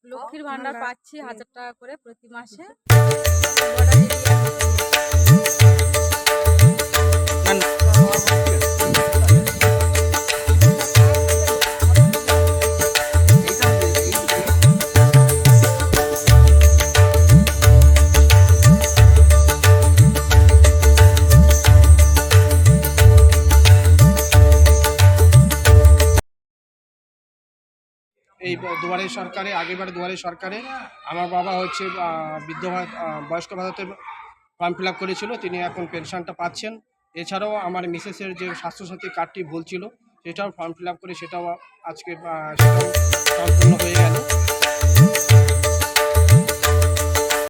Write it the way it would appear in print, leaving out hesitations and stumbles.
লক্ষ্মীর ভান্ডার পাচ্ছি 1000 টাকা করে প্রতি মাসে। এই দুয়ারে সরকারে, আগেরবারে দুয়ারে সরকারে আমার বাবা হচ্ছে বৃদ্ধ বয়স্ক ভাতাতে ফর্ম ফিল আপ করেছিল, তিনি এখন পেনশনটা পাচ্ছেন। এছাড়াও আমার মিসেসের যে স্বাস্থ্যসাথী কার্ডটি ভুল ছিল সেটাও ফর্ম ফিল আপ করে সেটাও আজকে সেটাও সম্পূর্ণ হয়ে গেল।